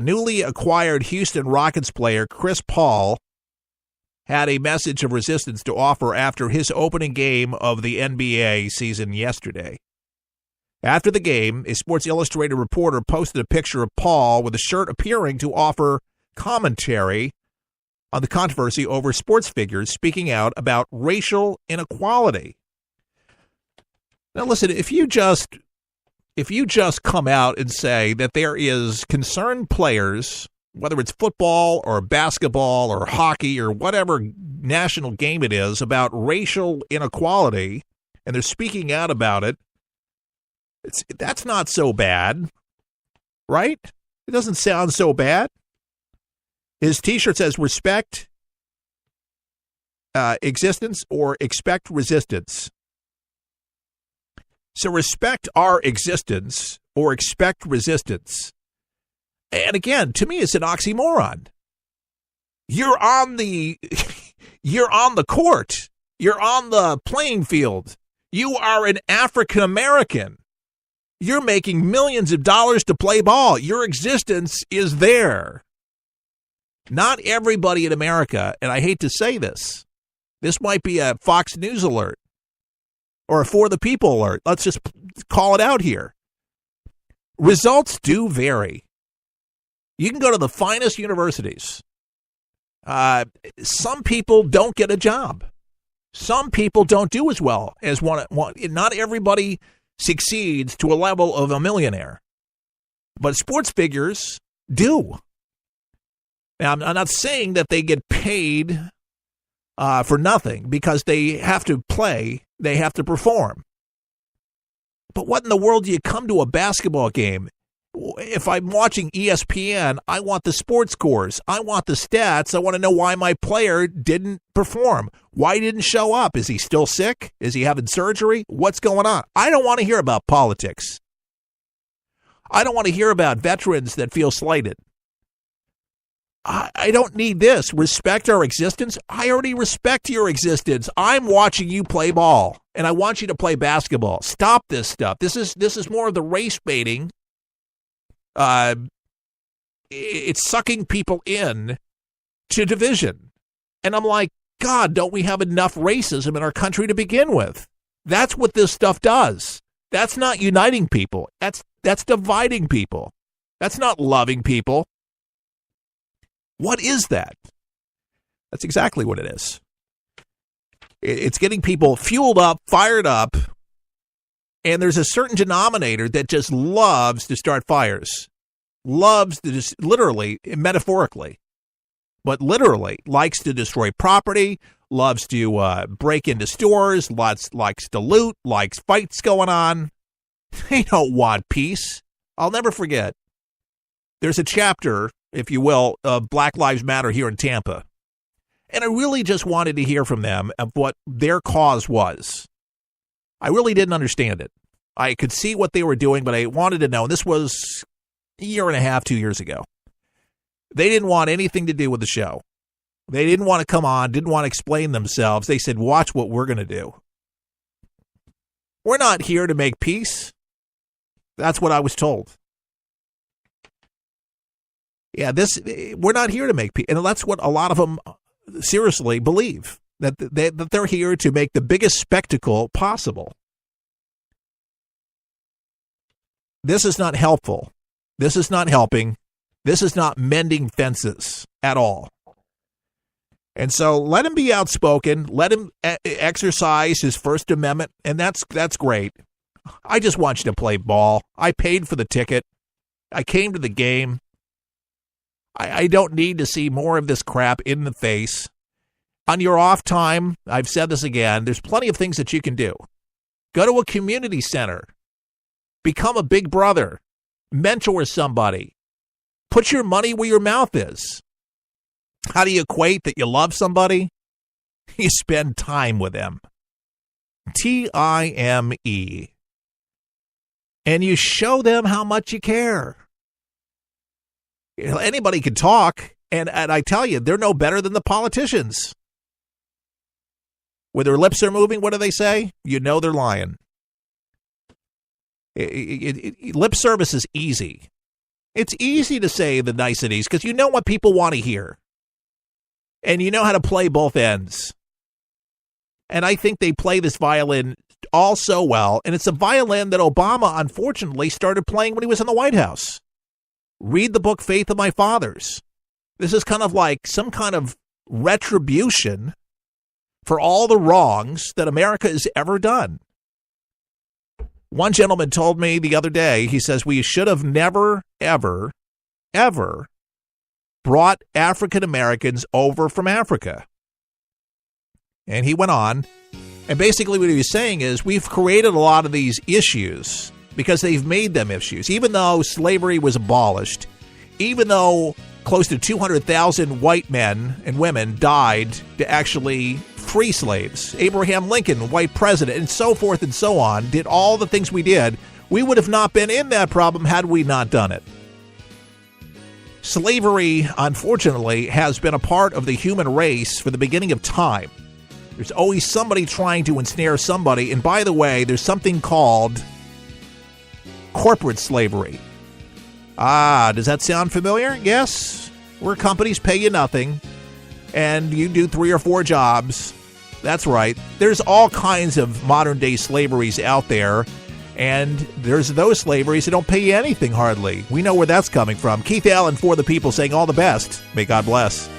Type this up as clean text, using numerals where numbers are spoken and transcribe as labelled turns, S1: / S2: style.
S1: newly acquired Houston Rockets player Chris Paul had a message of resistance to offer after his opening game of the NBA season yesterday. After the game, a Sports Illustrated reporter posted a picture of Paul with a shirt appearing to offer commentary on the controversy over sports figures speaking out about racial inequality. Now listen, if you just come out and say that there is concerned players, whether it's football or basketball or hockey or whatever national game it is, about racial inequality, and they're speaking out about it, that's not so bad, right? It doesn't sound so bad. His T-shirt says, respect existence or expect resistance. So respect our existence or expect resistance. And again, to me, it's an oxymoron. You're on the court. You're on the playing field. You are an African American. You're making millions of dollars to play ball. Your existence is there. Not everybody in America, and I hate to say this might be a Fox News alert or a For the People alert. Let's just call it out here. Results do vary. You can go to the finest universities. Some people don't get a job. Some people don't do as well as one. Not everybody succeeds to a level of a millionaire. But sports figures do. Now, I'm not saying that they get paid for nothing because they have to play, they have to perform. But what in the world do you come to a basketball game? If I'm watching ESPN, I want the sports scores. I want the stats. I want to know why my player didn't perform. Why he didn't show up? Is he still sick? Is he having surgery? What's going on? I don't want to hear about politics. I don't want to hear about veterans that feel slighted. I don't need this. Respect our existence. I already respect your existence. I'm watching you play ball, and I want you to play basketball. Stop this stuff. This is more of the race baiting. It's sucking people in to division. And I'm like, God, don't we have enough racism in our country to begin with? That's what this stuff does. That's not uniting people. That's dividing people. That's not loving people. What is that? That's exactly what it is. It's getting people fueled up, fired up, and there's a certain denominator that just loves to start fires. Loves to just literally, metaphorically, but literally likes to destroy property, loves to break into stores, likes to loot, likes fights going on. They don't want peace. I'll never forget. There's a chapter, if you will, of Black Lives Matter here in Tampa. And I really just wanted to hear from them of what their cause was. I really didn't understand it. I could see what they were doing, but I wanted to know. This was a year and a half, 2 years ago. They didn't want anything to do with the show. They didn't want to come on, didn't want to explain themselves. They said, watch what we're going to do. We're not here to make peace. That's what I was told. Yeah, we're not here to make peace. And that's what a lot of them seriously believe, that they're here to make the biggest spectacle possible. This is not helpful. This is not helping. This is not mending fences at all. And so let him be outspoken. Let him exercise his First Amendment, and that's great. I just want you to play ball. I paid for the ticket. I came to the game. I don't need to see more of this crap in the face. On your off time, I've said this again, there's plenty of things that you can do. Go to a community center. Become a big brother. Mentor somebody. Put your money where your mouth is. How do you equate that you love somebody? You spend time with them. Time. And you show them how much you care. Anybody can talk, and I tell you, they're no better than the politicians. When their lips are moving, what do they say? You know they're lying. Lip service is easy. It's easy to say the niceties because you know what people want to hear. And you know how to play both ends. And I think they play this violin all so well. And it's a violin that Obama, unfortunately, started playing when he was in the White House. Read the book Faith of My Fathers. This is kind of like some kind of retribution for all the wrongs that America has ever done. One gentleman told me the other day, he says, we should have never, ever, ever brought African Americans over from Africa. And he went on, and basically what he was saying is we've created a lot of these issues because they've made them issues. Even though slavery was abolished, even though close to 200,000 white men and women died to actually free slaves, Abraham Lincoln, white president, and so forth and so on, did all the things we did, we would have not been in that problem had we not done it. Slavery, unfortunately, has been a part of the human race for the beginning of time. There's always somebody trying to ensnare somebody. And by the way, there's something called corporate slavery. Does that sound familiar? Yes. Where companies pay you nothing and you do 3 or 4 jobs. That's right. There's all kinds of modern day slaveries out there. And there's those slaveries that don't pay you anything hardly. We know where that's coming from. Keith Allen for the people saying all the best. May God bless.